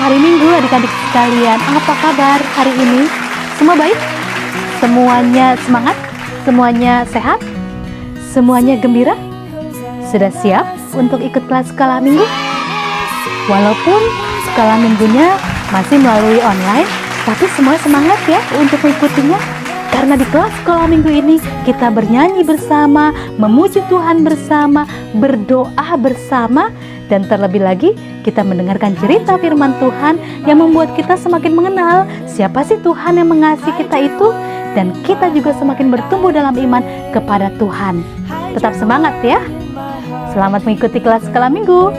hari Minggu adik-adik sekalian. Apa kabar hari ini? Semua baik? Semuanya semangat? Semuanya sehat? Semuanya gembira? Sudah siap untuk ikut kelas sekolah minggu? Walaupun sekolah minggunya masih melalui online, tapi semua semangat ya untuk mengikutinya. Karena di kelas sekolah minggu ini kita bernyanyi bersama, memuji Tuhan bersama, berdoa bersama, dan terlebih lagi kita mendengarkan cerita firman Tuhan yang membuat kita semakin mengenal siapa sih Tuhan yang mengasihi kita itu, dan kita juga semakin bertumbuh dalam iman kepada Tuhan. Tetap semangat ya. Selamat mengikuti kelas sekolah minggu.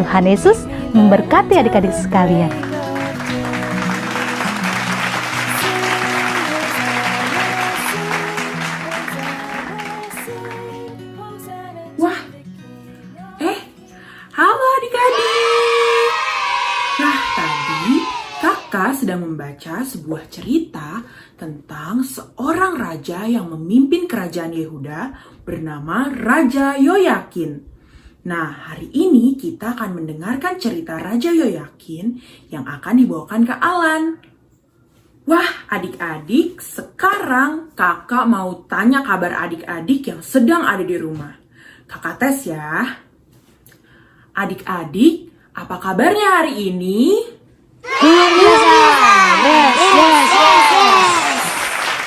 Tuhan Yesus memberkati adik-adik sekalian. Wah, halo adik-adik. Nah, tadi kakak sedang membaca sebuah cerita tentang seorang raja yang memimpin kerajaan Yehuda bernama Raja Yoyakin. Nah, hari ini kita akan mendengarkan cerita Raja Yoyakin yang akan dibawakan ke Alan. Wah, adik-adik, sekarang kakak mau tanya kabar adik-adik yang sedang ada di rumah. Kakak tes ya. Adik-adik, apa kabarnya hari ini?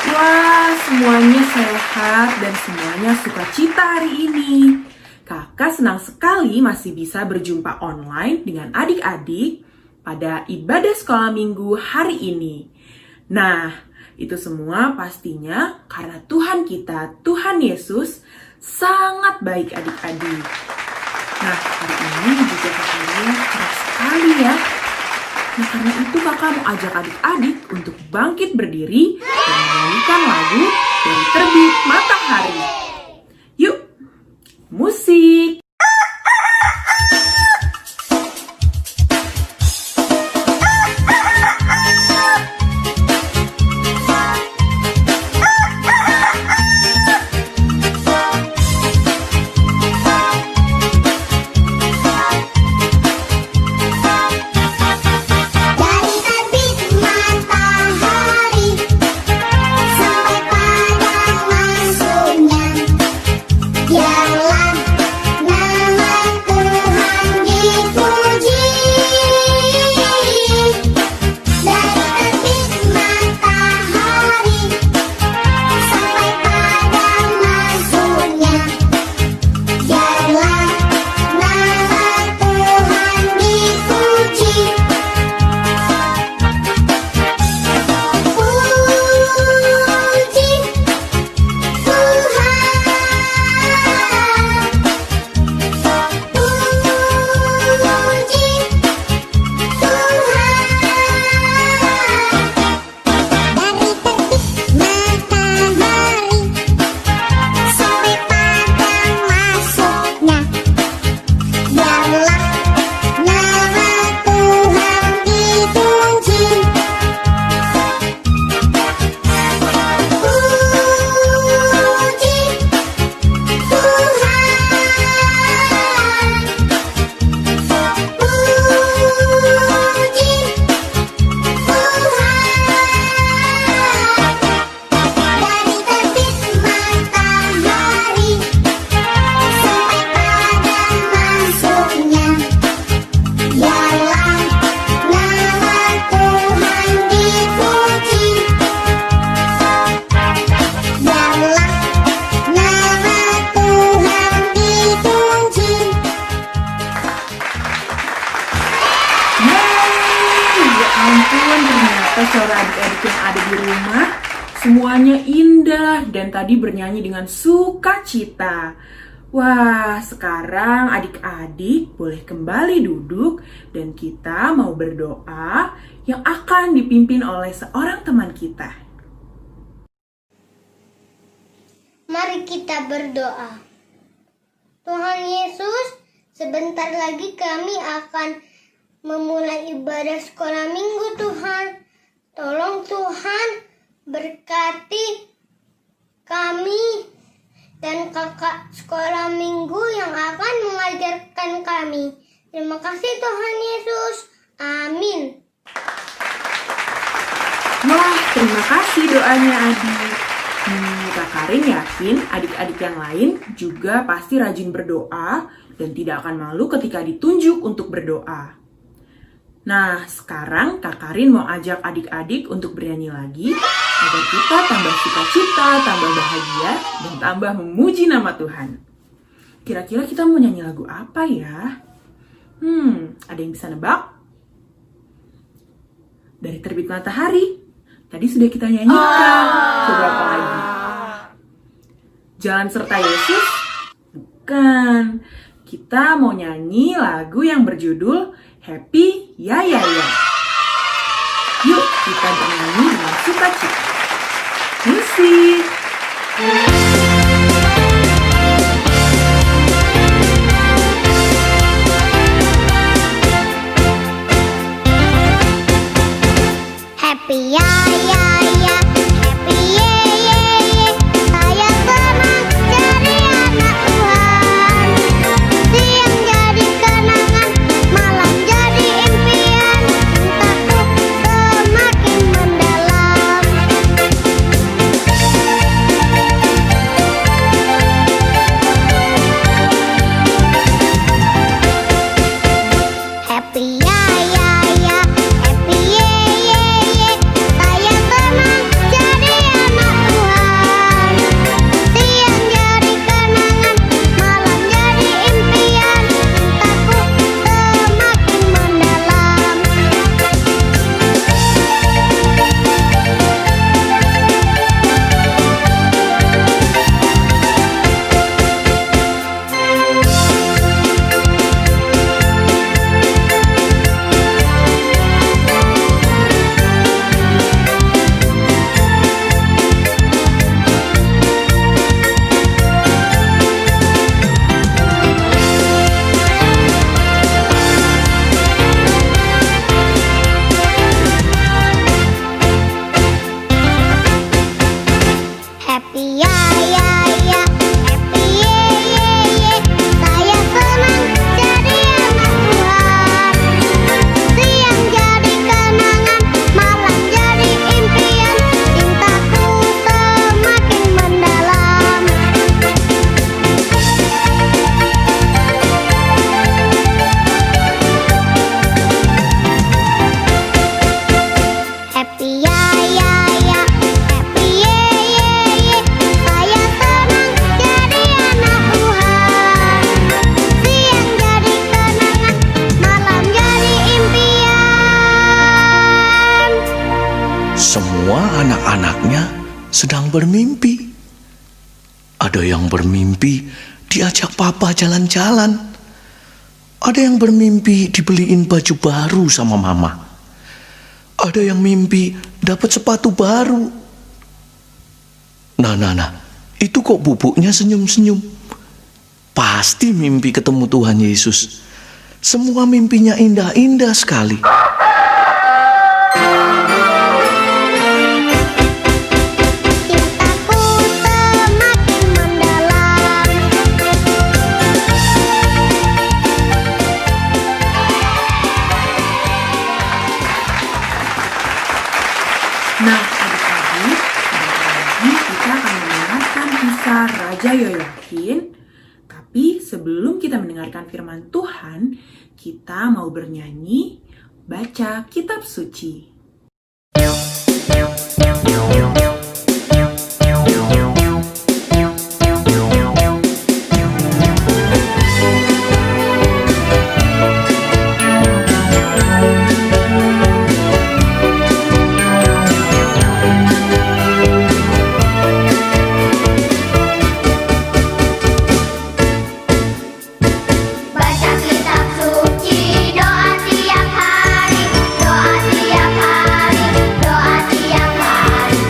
Wah, semuanya sehat dan semuanya sukacita hari ini. Kakak senang sekali masih bisa berjumpa online dengan adik-adik pada ibadah sekolah minggu hari ini. Nah, itu semua pastinya karena Tuhan kita, Tuhan Yesus, sangat baik adik-adik. Nah, hari ini juga kakaknya keras sekali ya. Nah, karena itu kakak mau ajak adik-adik untuk bangkit berdiri dan menyanyikan lagu dari Terbit Matahari. Yuk, musik! Ternyata suara adik-adik yang ada di rumah semuanya indah dan tadi bernyanyi dengan sukacita. Wah, sekarang adik-adik boleh kembali duduk dan kita mau berdoa yang akan dipimpin oleh seorang teman kita. Mari kita berdoa. Tuhan Yesus, sebentar lagi kami akan memulai ibadah sekolah minggu Tuhan. Tolong Tuhan berkati kami dan kakak sekolah minggu yang akan mengajarkan kami. Terima kasih Tuhan Yesus. Amin. Wah, terima kasih doanya adik. Kak Karin yakin adik-adik yang lain juga pasti rajin berdoa dan tidak akan malu ketika ditunjuk untuk berdoa. Nah, sekarang Kak Karin mau ajak adik-adik untuk bernyanyi lagi agar kita tambah sukacita, tambah bahagia, dan tambah memuji nama Tuhan. Kira-kira kita mau nyanyi lagu apa ya? Ada yang bisa nebak? Dari Terbit Matahari. Tadi sudah kita nyanyikan. Coba apa lagi? Jalan Serta Yesus? Bukan. Kita mau nyanyi lagu yang berjudul Happy Ya Ya Ya. Yuk kita bernyanyi dengan sukacita. Musik. Happy ya ya ya, happy ye ye ye. Saya senang jadi anak Tuhan. Siang jadi kenangan, malam jadi impian. Cintaku semakin mendalam. Happy ya ya ya, happy ye ye ye. Saya senang jadi anak Tuhan. Siang jadi kenangan, malam jadi impian. Cintaku semakin mendalam. Happy ya ya ya, happy ye ye ye. Saya senang jadi anak Tuhan. Siang jadi kenangan, malam jadi impian. Cintaku semakin mendalam. Happy ya ya ya, happy ye ye ye. Saya senang jadi anak Tuhan. Siang jadi kenangan, malam jadi impian. Semua anak-anaknya sedang bermimpi. Ada yang bermimpi diajak papa jalan-jalan. Ada yang bermimpi dibeliin baju baru sama mama. Ada yang mimpi dapat sepatu baru. Nah, itu kok bubuknya senyum-senyum. Pasti mimpi ketemu Tuhan Yesus. Semua mimpinya indah-indah sekali. Cintaku semakin mendalam. Nah, adik-adik, sebentar lagi kita akan mendengarkan kisah Raja Yoyakin. Tapi sebelum kita mendengarkan firman Tuhan, kita mau bernyanyi, baca kitab suci. Baca kitab suci, doa tiap hari, doa tiap hari, doa tiap hari.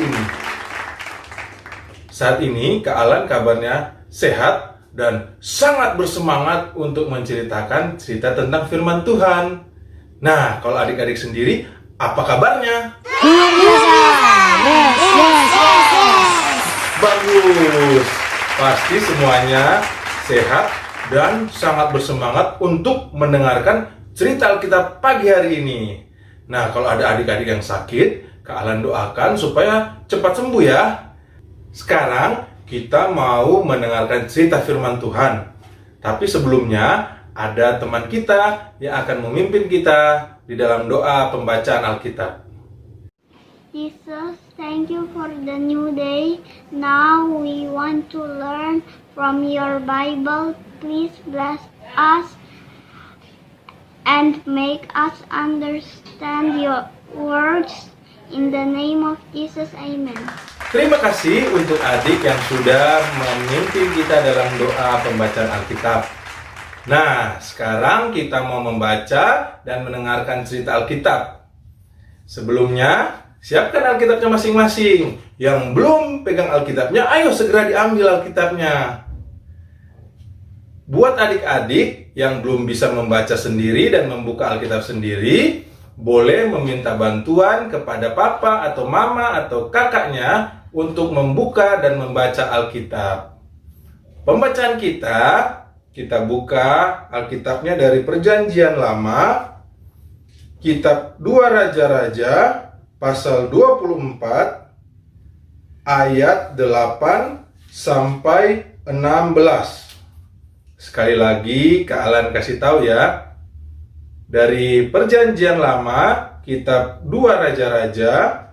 ini. Saat ini Kak Alan kabarnya sehat dan sangat bersemangat untuk menceritakan cerita tentang firman Tuhan. Nah, kalau adik-adik sendiri, apa kabarnya? Bagus. Pasti semuanya sehat dan sangat bersemangat untuk mendengarkan cerita Alkitab pagi hari ini. Nah, kalau ada adik-adik yang sakit, Kak Alan doakan supaya cepat sembuh ya. Sekarang kita mau mendengarkan cerita firman Tuhan. Tapi sebelumnya ada teman kita yang akan memimpin kita di dalam doa pembacaan Alkitab. Jesus, thank you for the new day. Now we want to learn from your Bible. Please bless us and make us understand your words. In the name of Jesus, amen. Terima kasih untuk adik yang sudah memimpin kita dalam doa pembacaan Alkitab. Nah, sekarang kita mau membaca dan mendengarkan cerita Alkitab. Sebelumnya, siapkan Alkitabnya masing-masing. Yang belum pegang Alkitabnya, ayo segera diambil Alkitabnya. Buat adik-adik yang belum bisa membaca sendiri dan membuka Alkitab sendiri, boleh meminta bantuan kepada papa atau mama atau kakaknya untuk membuka dan membaca Alkitab. Pembacaan kita buka Alkitabnya dari Perjanjian Lama, Kitab 2 Raja-Raja, pasal 24, ayat 8 sampai 16. Sekali lagi, Kak Alan kasih tahu ya. Dari Perjanjian Lama, Kitab 2 Raja-Raja,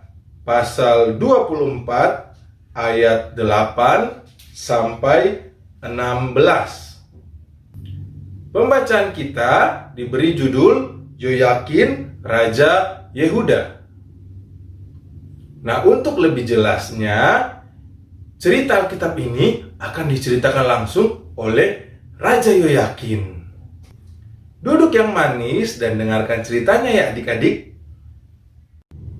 pasal 24, ayat 8 sampai 16. Pembacaan kita diberi judul Yoyakin, Raja Yehuda. Nah, untuk lebih jelasnya, cerita Alkitab ini akan diceritakan langsung oleh Raja Yoyakin. Duduk yang manis dan dengarkan ceritanya ya adik-adik.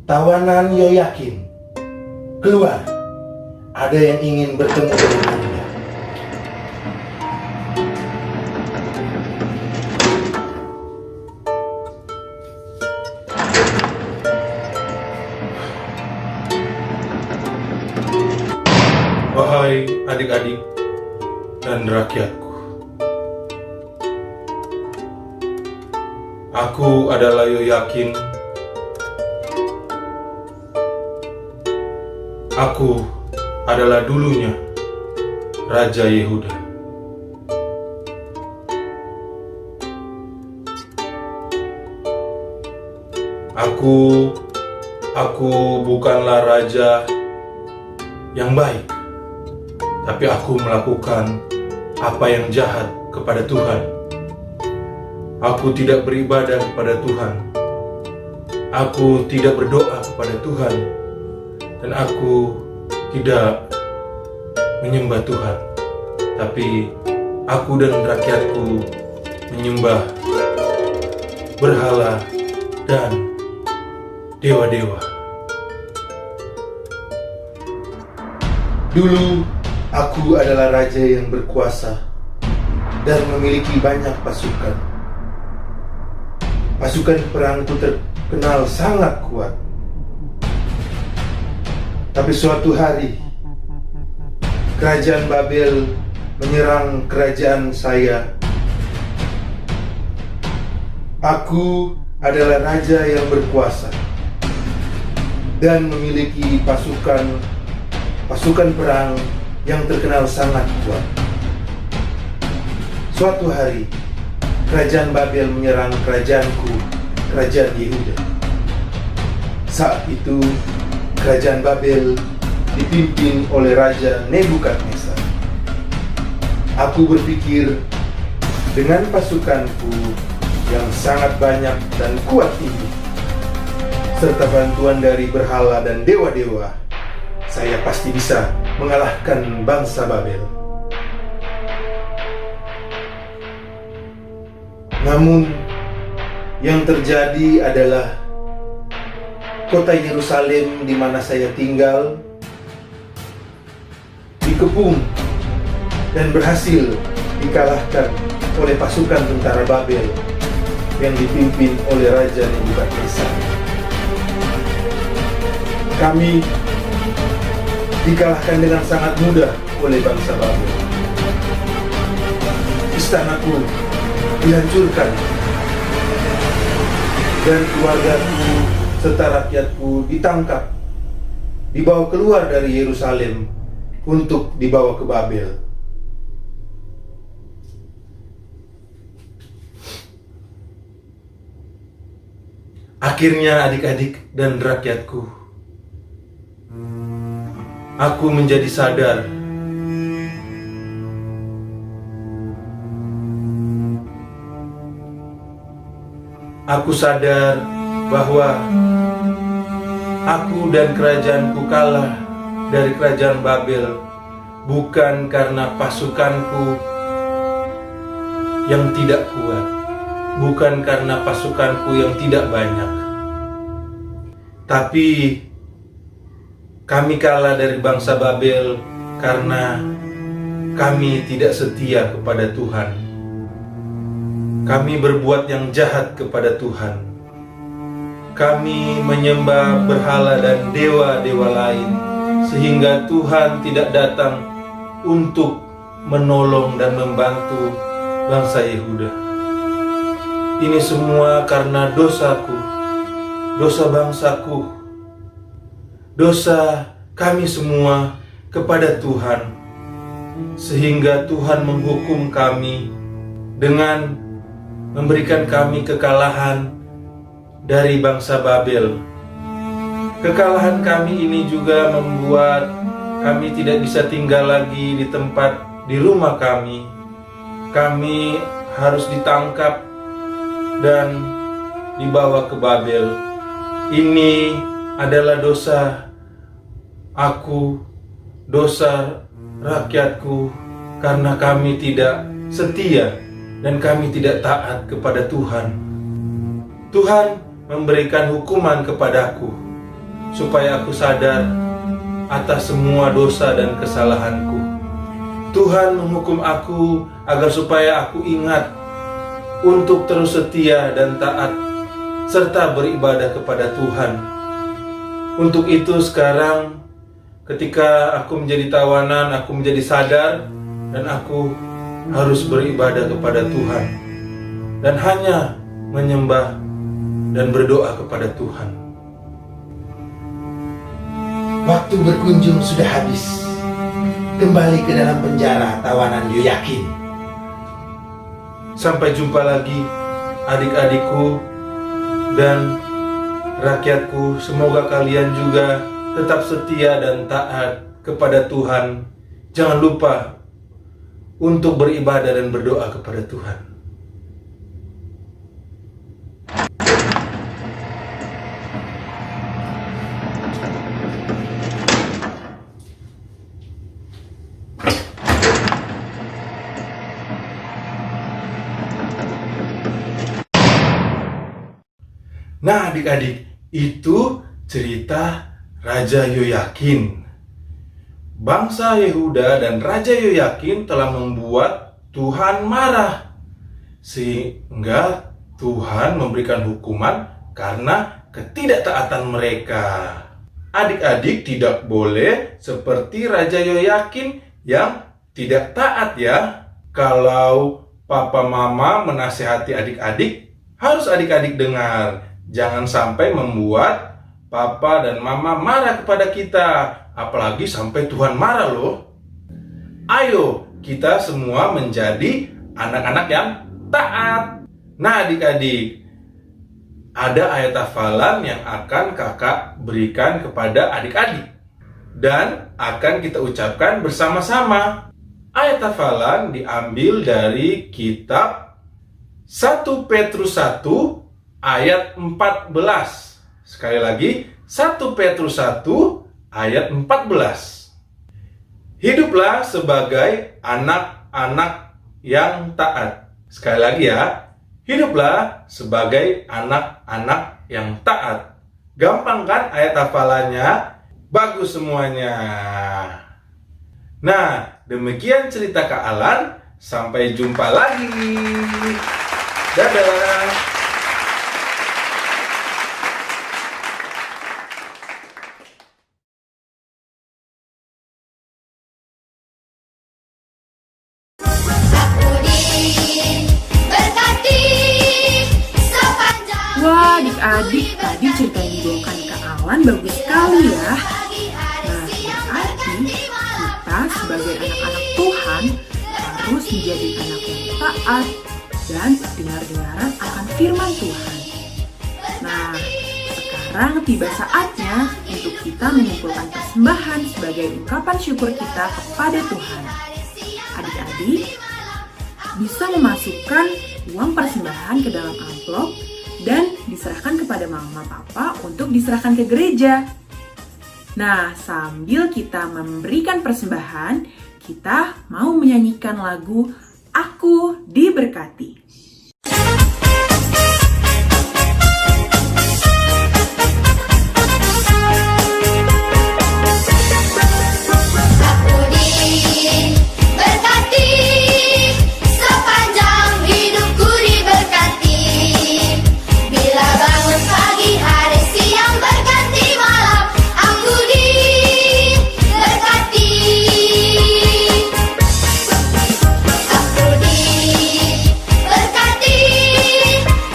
Tawanan Yoyakin, keluar. Ada yang ingin bertemu dengan Anda. Wahai adik-adik dan rakyatku, aku adalah Yoyakin. Aku adalah dulunya Raja Yehuda. Aku bukanlah raja yang baik, tapi aku melakukan apa yang jahat kepada Tuhan. Aku tidak beribadah kepada Tuhan. Aku tidak berdoa kepada Tuhan. Dan aku tidak menyembah Tuhan. Tapi aku dan rakyatku menyembah berhala dan dewa-dewa. Dulu aku adalah raja yang berkuasa dan memiliki banyak pasukan. Pasukan perangku terkenal sangat kuat. Tapi suatu hari, kerajaan Babel menyerang kerajaan saya. Aku adalah raja yang berkuasa dan memiliki pasukan perang yang terkenal sangat kuat. Suatu hari, kerajaan Babel menyerang kerajaanku, kerajaan Yehuda. Saat itu, kerajaan Babel dipimpin oleh Raja Nebukadnezar. Aku berpikir, dengan pasukanku yang sangat banyak dan kuat ini, serta bantuan dari berhala dan dewa-dewa, saya pasti bisa mengalahkan bangsa Babel. Namun, yang terjadi adalah kota Yerusalem di mana saya tinggal dikepung dan berhasil dikalahkan oleh pasukan tentara Babel yang dipimpin oleh Raja Nebukadnezar. Kami dikalahkan dengan sangat mudah oleh bangsa Babel. Istanaku dihancurkan dan keluargaku serta rakyatku ditangkap, dibawa keluar dari Yerusalem untuk dibawa ke Babel. Akhirnya adik-adik dan rakyatku, aku menjadi sadar bahwa aku dan kerajaanku kalah dari kerajaan Babel bukan karena pasukanku yang tidak kuat, bukan karena pasukanku yang tidak banyak, tapi kami kalah dari bangsa Babel karena kami tidak setia kepada Tuhan. Kami berbuat yang jahat kepada Tuhan. Kami menyembah berhala dan dewa-dewa lain, sehingga Tuhan tidak datang untuk menolong dan membantu bangsa Yehuda. Ini semua karena dosaku, dosa bangsaku, dosa kami semua kepada Tuhan, sehingga Tuhan menghukum kami dengan memberikan kami kekalahan dari bangsa Babel. Kekalahan kami ini juga membuat kami tidak bisa tinggal lagi di rumah kami. Kami harus ditangkap dan dibawa ke Babel. Ini adalah dosa aku, dosa rakyatku, karena kami tidak setia dan kami tidak taat kepada Tuhan. Tuhan memberikan hukuman kepadaku supaya aku sadar atas semua dosa dan kesalahanku. Tuhan menghukum aku agar supaya aku ingat untuk terus setia dan taat serta beribadah kepada Tuhan. Untuk itu sekarang ketika aku menjadi tawanan, aku menjadi sadar dan aku harus beribadah kepada Tuhan dan hanya menyembah dan berdoa kepada Tuhan. Waktu berkunjung sudah habis. Kembali ke dalam penjara tawanan Yoyakin. Sampai jumpa lagi adik-adikku dan rakyatku. Semoga kalian juga tetap setia dan taat kepada Tuhan. Jangan lupa untuk beribadah dan berdoa kepada Tuhan. Nah adik-adik, itu cerita Raja Yoyakin. Bangsa Yehuda dan Raja Yoyakin telah membuat Tuhan marah, sehingga Tuhan memberikan hukuman karena ketidaktaatan mereka. Adik-adik tidak boleh seperti Raja Yoyakin yang tidak taat ya. Kalau papa mama menasihati adik-adik, harus adik-adik dengar. Jangan sampai membuat papa dan mama marah kepada kita, apalagi sampai Tuhan marah loh. Ayo kita semua menjadi anak-anak yang taat. Nah adik-adik, ada ayat hafalan yang akan kakak berikan kepada adik-adik dan akan kita ucapkan bersama-sama. Ayat hafalan diambil dari kitab 1 Petrus 1 ayat 14. Sekali lagi, 1 Petrus 1 ayat 14. Hiduplah sebagai anak-anak yang taat. Sekali lagi ya, hiduplah sebagai anak-anak yang taat. Gampang kan ayat hafalannya? Bagus semuanya. Nah, demikian cerita Kak Alan. Sampai jumpa lagi. Dadah. Berkati sepanjang Wah, adik-adik, tadi cerita yang dibawakan Kak Alan bagus sekali ya. Nah, berarti kita sebagai anak-anak Tuhan harus menjadi anak yang taat dan dengar-dengaran akan firman Tuhan. Nah, sekarang tiba saatnya untuk kita mengumpulkan persembahan sebagai ungkapan syukur kita kepada Tuhan. Adik-adik bisa memasukkan uang persembahan ke dalam amplop dan diserahkan kepada mama papa untuk diserahkan ke gereja. Nah, sambil kita memberikan persembahan, kita mau menyanyikan lagu Aku Diberkati. Aku diberkati, sepanjang hidupku diberkati. Bila bangun pagi, hari, siang, berganti malam, aku diberkati. Aku diberkati,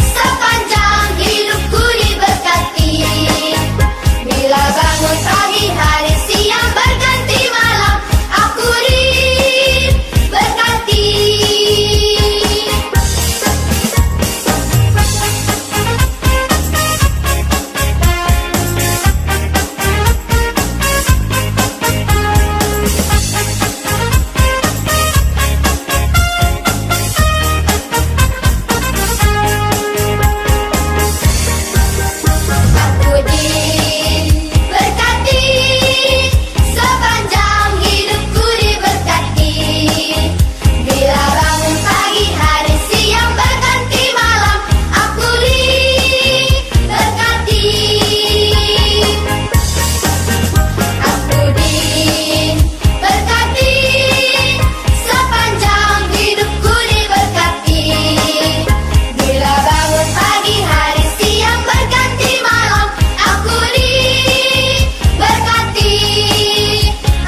sepanjang hidupku diberkati. Bila bangun pagi, hari, siang, berganti malam, aku diberkati. Aku diberkati, sepanjang hidupku diberkati. Bila bangun pagi, hari, siang, berganti malam, aku diberkati. Aku diberkati, sepanjang hidupku diberkati. Bila bangun pagi, hari, siang, berganti malam, aku diberkati.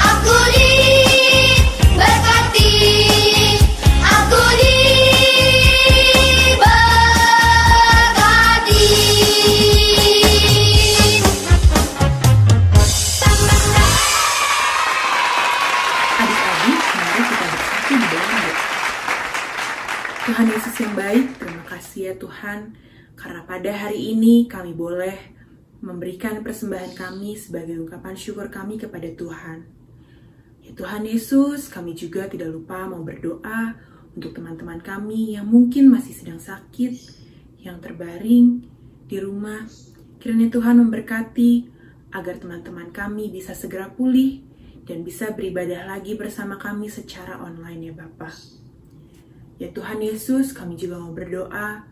Aku diberkati. Aku Adik-adik, mari kita bersatu di dalam doa. Tuhan Yesus yang baik, terima kasih ya Tuhan, karena pada hari ini kami boleh memberikan persembahan kami sebagai ungkapan syukur kami kepada Tuhan. Ya Tuhan Yesus, kami juga tidak lupa mau berdoa untuk teman-teman kami yang mungkin masih sedang sakit, yang terbaring di rumah. Kiranya Tuhan memberkati agar teman-teman kami bisa segera pulih dan bisa beribadah lagi bersama kami secara online ya Bapa. Ya Tuhan Yesus, kami juga mau berdoa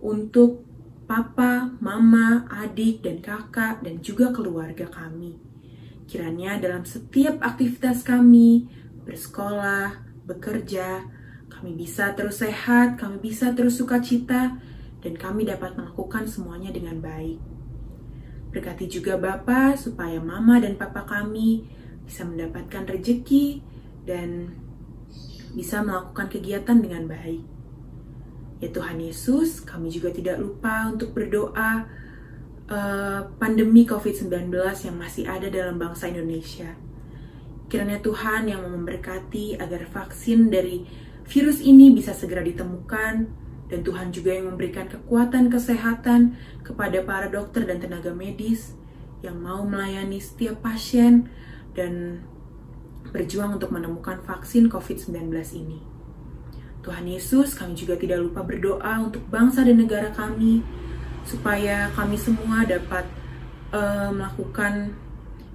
untuk Papa, Mama, adik, dan kakak, dan juga keluarga kami. Kiranya dalam setiap aktivitas kami, bersekolah, bekerja, kami bisa terus sehat, kami bisa terus sukacita, dan kami dapat melakukan semuanya dengan baik. Berkati juga Bapa supaya Mama dan Papa kami bisa mendapatkan rejeki dan bisa melakukan kegiatan dengan baik. Ya Tuhan Yesus, kami juga tidak lupa untuk berdoa pandemi COVID-19 yang masih ada dalam bangsa Indonesia. Kiranya Tuhan yang memberkati agar vaksin dari virus ini bisa segera ditemukan, dan Tuhan juga yang memberikan kekuatan kesehatan kepada para dokter dan tenaga medis yang mau melayani setiap pasien dan berjuang untuk menemukan vaksin COVID-19 ini. Tuhan Yesus, kami juga tidak lupa berdoa untuk bangsa dan negara kami, supaya kami semua dapat melakukan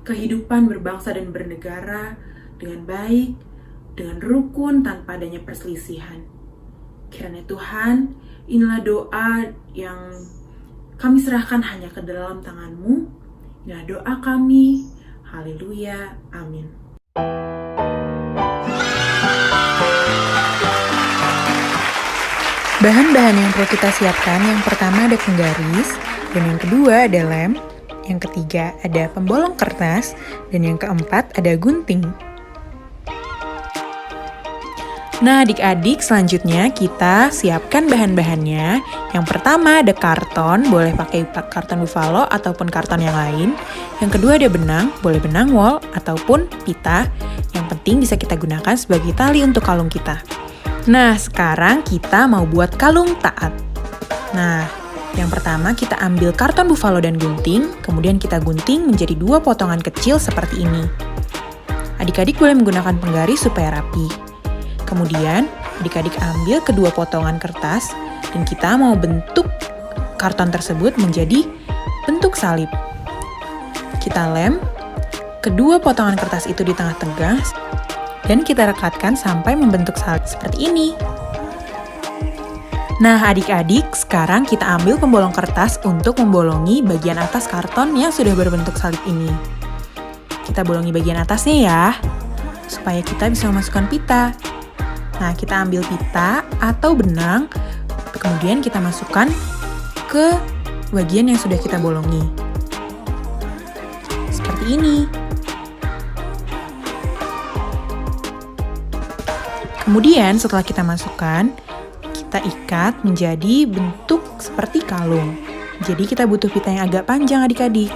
kehidupan berbangsa dan bernegara dengan baik, dengan rukun, tanpa adanya perselisihan. Kiranya Tuhan, inilah doa yang kami serahkan hanya ke dalam tangan-Mu. Inilah doa kami. Haleluya. Amin. Bahan-bahan yang perlu kita siapkan, yang pertama ada penggaris, dan yang kedua ada lem, yang ketiga ada pembolong kertas, dan yang keempat ada gunting. Nah adik-adik, selanjutnya kita siapkan bahan-bahannya. Yang pertama ada karton, boleh pakai karton buffalo ataupun karton yang lain. Yang kedua ada benang, boleh benang wol ataupun pita. Yang penting bisa kita gunakan sebagai tali untuk kalung kita. Nah sekarang kita mau buat kalung taat. Nah yang pertama kita ambil karton buffalo dan gunting, kemudian kita gunting menjadi 2 potongan kecil seperti ini. Adik-adik boleh menggunakan penggaris supaya rapi. Kemudian, adik-adik ambil kedua potongan kertas dan kita mau bentuk karton tersebut menjadi bentuk salib. Kita lem kedua potongan kertas itu di tengah-tengah dan kita rekatkan sampai membentuk salib seperti ini. Nah, adik-adik, sekarang kita ambil pembolong kertas untuk membolongi bagian atas karton yang sudah berbentuk salib ini. Kita bolongi bagian atasnya ya, supaya kita bisa memasukkan pita. Nah, kita ambil pita atau benang, kemudian kita masukkan ke bagian yang sudah kita bolongi. Seperti ini. Kemudian, setelah kita masukkan, kita ikat menjadi bentuk seperti kalung. Jadi, kita butuh pita yang agak panjang, adik-adik.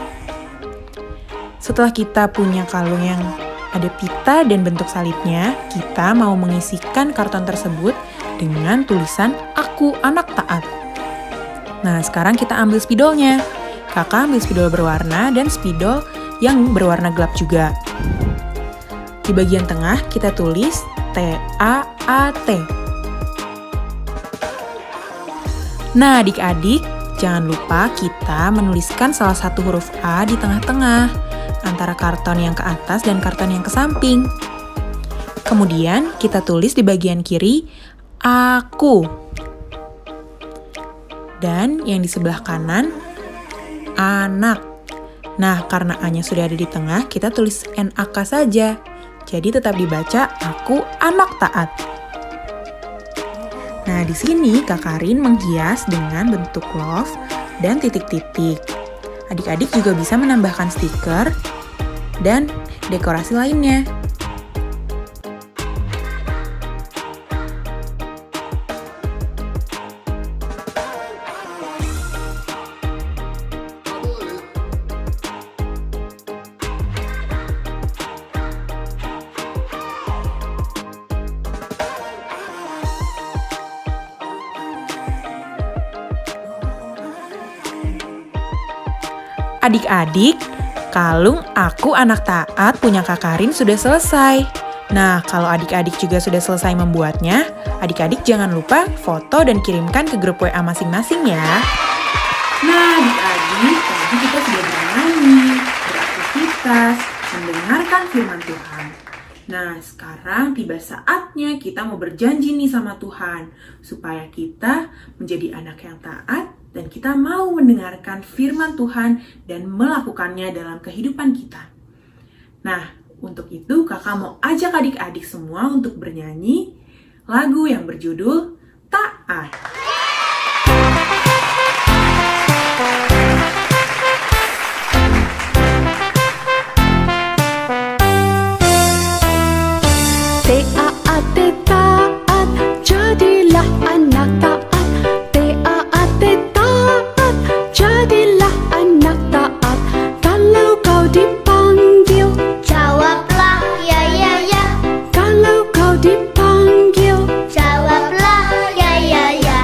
Setelah kita punya kalung yang ada pita dan bentuk salibnya, kita mau mengisikan karton tersebut dengan tulisan "Aku Anak Taat". Nah, sekarang kita ambil spidolnya. Kakak ambil spidol berwarna dan spidol yang berwarna gelap juga. Di bagian tengah kita tulis TAAT. Nah, adik-adik, jangan lupa kita menuliskan salah satu huruf A di tengah-tengah antara karton yang ke atas dan karton yang ke samping. Kemudian kita tulis di bagian kiri aku. Dan yang di sebelah kanan anak. Nah, karena A-nya sudah ada di tengah, kita tulis NAK saja. Jadi tetap dibaca Aku Anak Taat. Nah, di sini Kak Karin menghias dengan bentuk love dan titik-titik. Adik-adik juga bisa menambahkan stiker dan dekorasi lainnya. Adik-adik, kalung Aku Anak Taat punya Kak Karin sudah selesai. Nah, kalau adik-adik juga sudah selesai membuatnya, adik-adik jangan lupa foto dan kirimkan ke grup WA masing-masing ya. Nah, adik-adik, tadi kita sudah bernyanyi, beraktivitas, mendengarkan firman Tuhan. Nah, sekarang tiba saatnya kita mau berjanji nih sama Tuhan, supaya kita menjadi anak yang taat, dan kita mau mendengarkan firman Tuhan dan melakukannya dalam kehidupan kita. Nah, untuk itu kakak mau ajak adik-adik semua untuk bernyanyi lagu yang berjudul Taat. Taat, jadilah anak taat. Taat, jadilah anak taat. Kalau kau dipanggil, Jawablah ya ya ya. kalau kau dipanggil, Jawablah ya ya ya.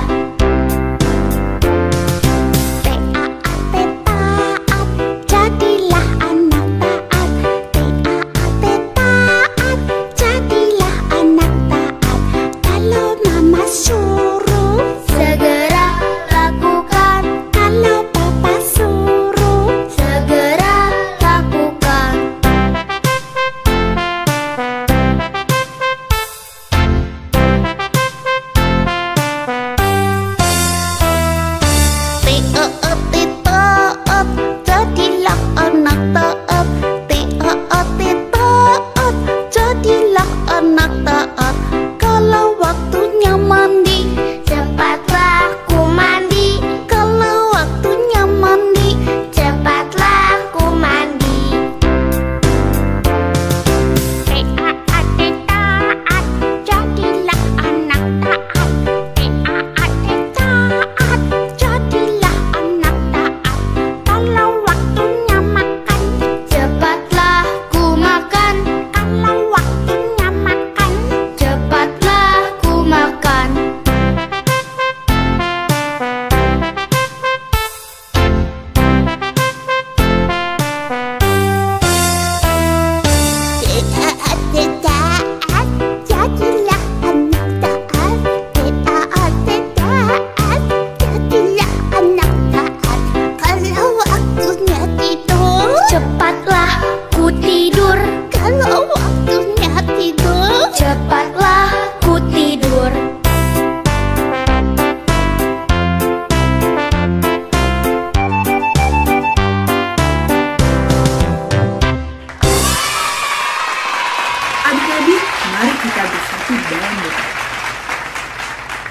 Adik-adik, mari kita bersatu dalam doa.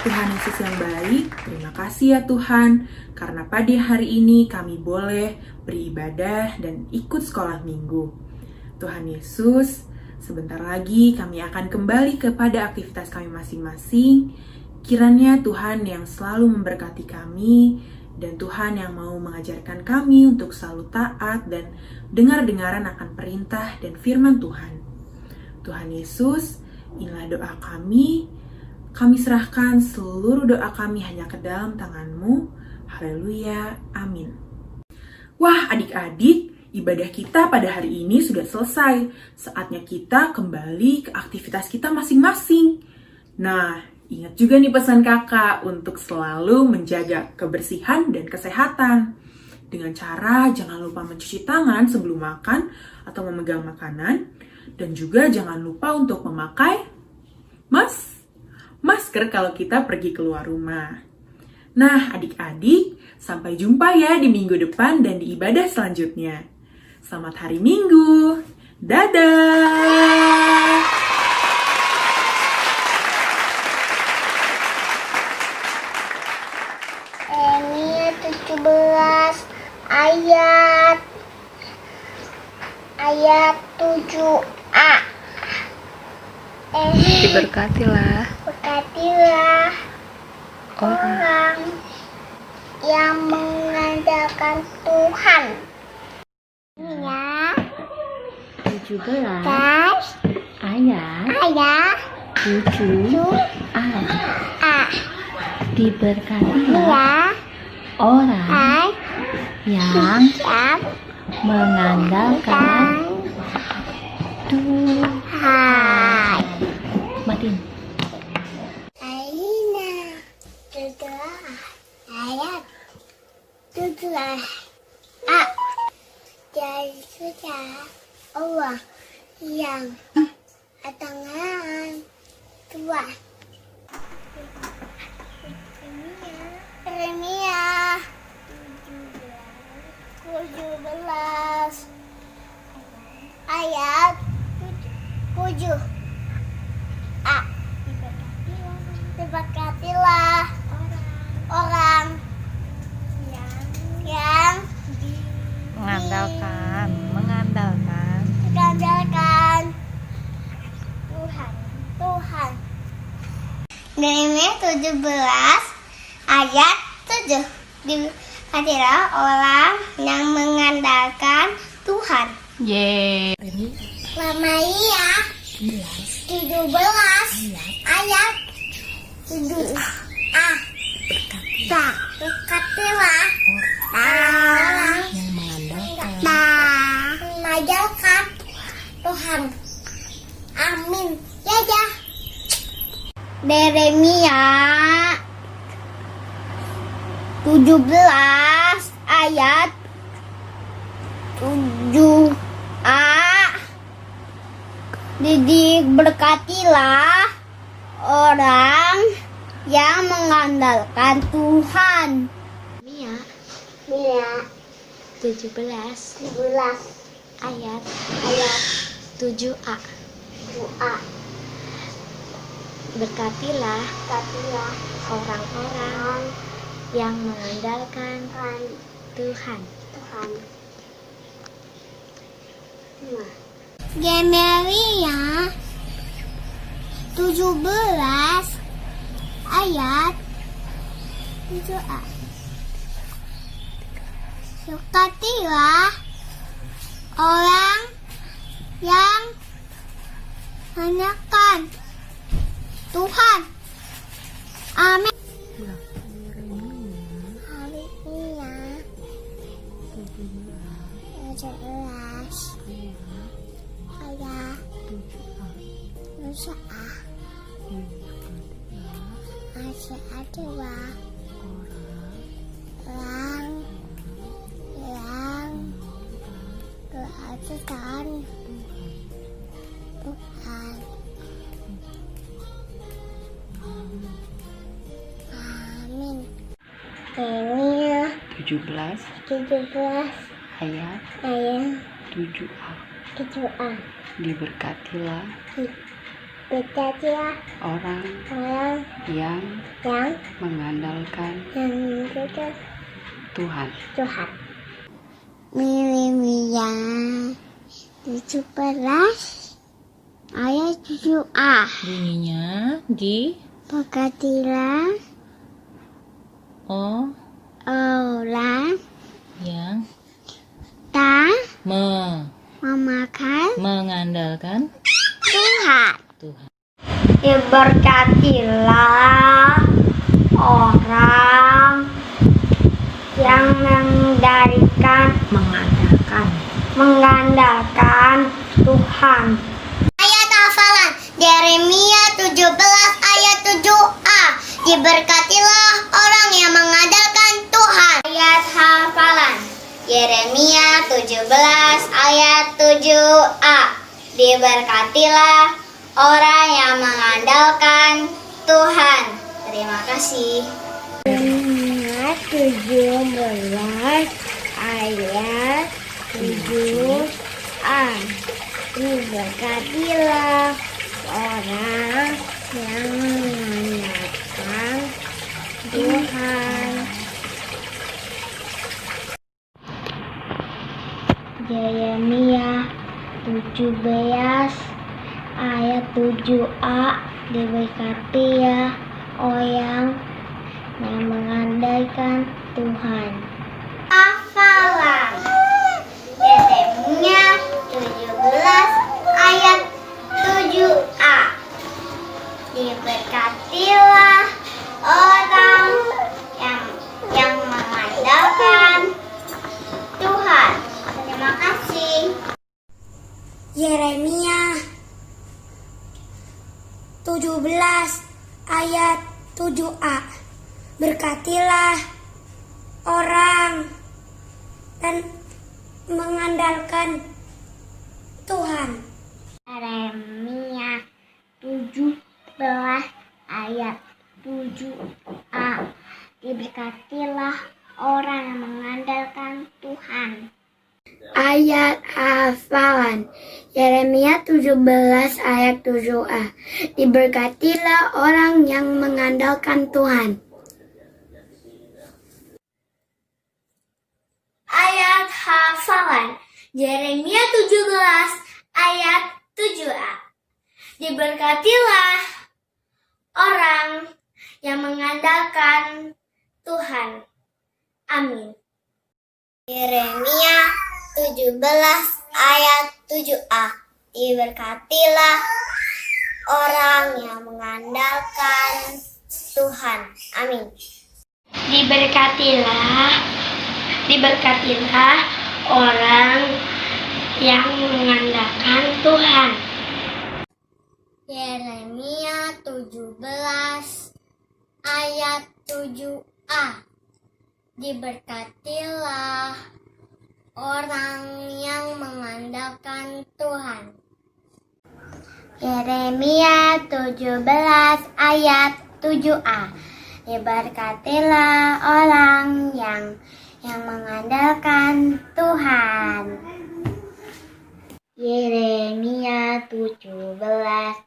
Tuhan Yesus yang baik, terima kasih ya Tuhan, karena pada hari ini kami boleh beribadah dan ikut sekolah minggu. Tuhan Yesus, sebentar lagi kami akan kembali kepada aktivitas kami masing-masing. Kiranya Tuhan yang selalu memberkati kami, dan Tuhan yang mau mengajarkan kami untuk selalu taat dan dengar-dengaran akan perintah dan firman Tuhan. Tuhan Yesus, inilah doa kami. Kami serahkan seluruh doa kami hanya ke dalam tangan-Mu. Haleluya, amin. Wah, adik-adik, ibadah kita pada hari ini sudah selesai. Saatnya kita kembali ke aktivitas kita masing-masing. Nah, ingat juga nih pesan kakak untuk selalu menjaga kebersihan dan kesehatan. Dengan cara jangan lupa mencuci tangan sebelum makan atau memegang makanan. Dan juga jangan lupa untuk memakai masker kalau kita pergi keluar rumah. Nah, adik-adik, sampai jumpa ya di minggu depan dan di ibadah selanjutnya. Selamat hari Minggu. Dadah! Yeremia 17 ayat 7a. Diberkatilah Berkatilah orang yang mengandalkan Tuhan. Ya, 17 guys, ayat ayat 7a. A. Diberkatilah Ya, orang hai, yang siap, mengandalkan Tuhan. hai. Matiin. Aina 17 ayat 17 A. Jadi sudah Allah yang tangan tua. Yeremia 17 ayat 7 A. Diberkatilah orang yang Mengandalkan mengandalkan Tuhan. Yeremia 17 ayat 7. Diberkatilah orang yang mengandalkan Tuhan. Yeay. Yeremia 17 ayat 7 A. Berkatilah orang yang mengandalkan Tuhan. Amin. Ya. Yeremia 17 ayat 7a. Diberkatilah orang yang mengandalkan Tuhan. Yeremia 17 ayat 7a. Berkatilah orang-orang yang mengandalkan Tuhan. Yeremia 17 ayat 7a. Berkatilah orang yang mengandalkan Tuhan. Amin. Yeremia 17 ayat 7a. Orang yang mengandalkan Tuhan. Amin. Yeremia 17 17 ayat ayat 7a. 7A. Diberkatilah Berkatilah orang orang yang yang mengandalkan mengikuti Tuhan. Tuhan. Yeremia 17 ayat 7A. Bunyinya Berkatilah orang yang tak memakan mengandalkan Tuhan. Tuhan. Diberkatilah orang yang mengandalkan Tuhan. Ayat hafalan Yeremia 17 ayat 7a. Diberkatilah orang yang mengandalkan Tuhan. Ayat hafalan Yeremia 17 ayat 7a. Diberkatilah orang yang mengandalkan Tuhan. Terima kasih. Yeremia 17 ayat 7a. Diberkatilah orang yang mengandalkan Tuhan. Yeremia 17 ayat 7a. Diberkatilah orang yang mengandalkan Tuhan. Hafalan Yeremia 17 ayat 7a. Diberkatilah orang yang mengandalkan Tuhan. Terima kasih. Yeremia 17 ayat 7a. Berkatilah orang dan mengandalkan Tuhan. Yeremia 17 ayat 7a. Diberkatilah orang yang mengandalkan Tuhan. Ayat hafalan Yeremia 17 ayat 7a. Diberkatilah orang yang mengandalkan Tuhan. Ayat hafalan Yeremia 17 ayat 7a. Diberkatilah orang yang mengandalkan Tuhan. Amin. Yeremia 17 ayat 7a. Diberkatilah orang yang mengandalkan Tuhan. Amin. Diberkatilah orang yang mengandalkan Tuhan. Yeremia 17 ayat 7a. Diberkatilah orang yang mengandalkan Tuhan. Yeremia 17 ayat 7a. Diberkatilah orang yang mengandalkan Tuhan. Yeremia 17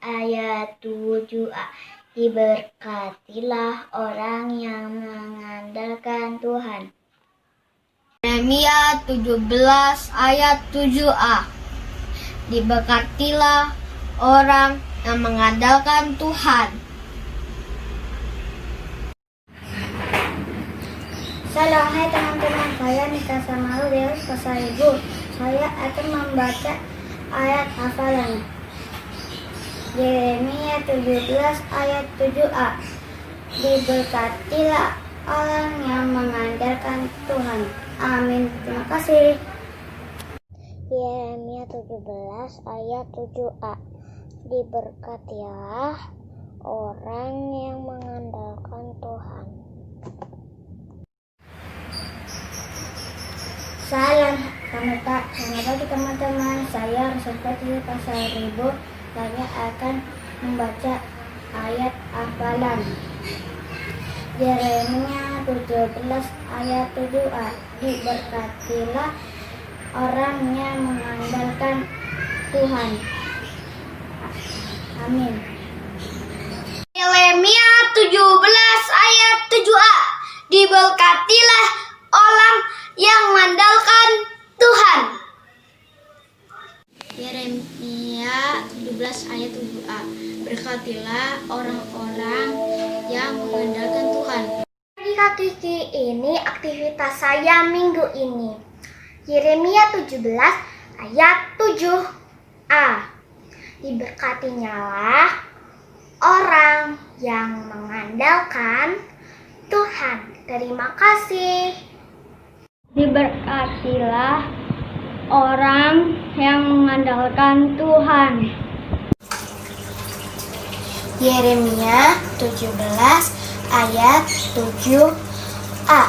ayat 7a. Diberkatilah orang yang mengandalkan Tuhan. Yeremia 17 ayat 7a. Diberkatilah orang yang mengandalkan Tuhan. Salam, hai teman-teman, saya Nika Samaru dari Pasaribu. Saya akan membaca ayat hafalan. Yeremia 17 ayat 7a. Diberkatilah orang yang mengandalkan Tuhan. Amin. Terima kasih. Yeremia 17 ayat 7a. Diberkatilah orang yang mengandalkan Tuhan. Salam, selamat pagi teman-teman. Saya Rusapati Pasaribu. Saya akan membaca ayat hafalan. Yeremia 17 ayat 7a. Diberkatilah orang yang mengandalkan Tuhan. Amin. Yeremia 17 ayat 7a. Diberkatilah orang yang mengandalkan Tuhan. Yeremia 17 ayat 7a. Berkatilah orang-orang yang mengandalkan Tuhan. Kak Kiki, ini aktivitas saya minggu ini. Yeremia 17 ayat 7a. Diberkatinyalah orang yang mengandalkan Tuhan. Terima kasih. Diberkatilah orang yang mengandalkan Tuhan. Yeremia 17 ayat 7a.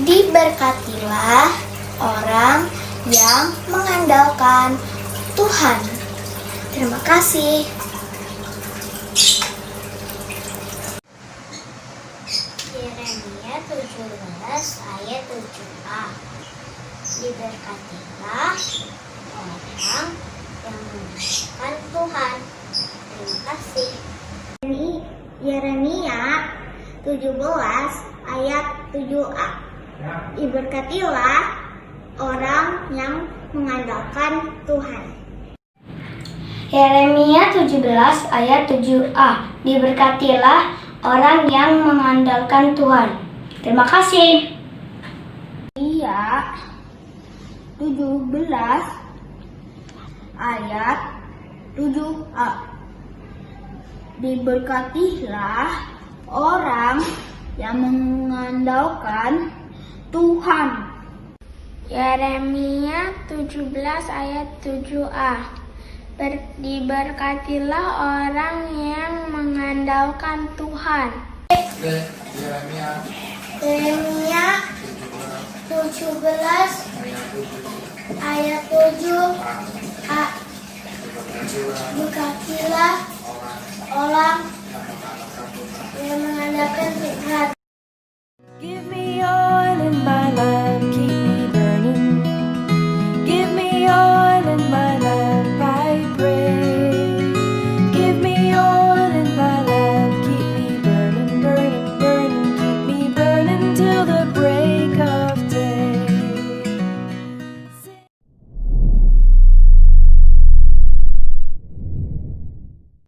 Diberkatilah orang yang mengandalkan Tuhan. Terima kasih. Yeremia 17 ayat 7a. Diberkatilah orang yang mengandalkan Tuhan. Terima kasih. Yeremia 17 ayat 7a. Diberkatilah orang yang mengandalkan Tuhan. Yeremia 17 ayat 7a. Diberkatilah orang yang mengandalkan Tuhan. Terima kasih. Yeremia 17 ayat 7a. Diberkatilah orang yang mengandalkan Tuhan. Yeremia 17 ayat 7a. Diberkatilah orang yang mengandalkan Tuhan. Yeremia 17 ayat 7a. Berkatilah orang yang mengandalkan Tuhan.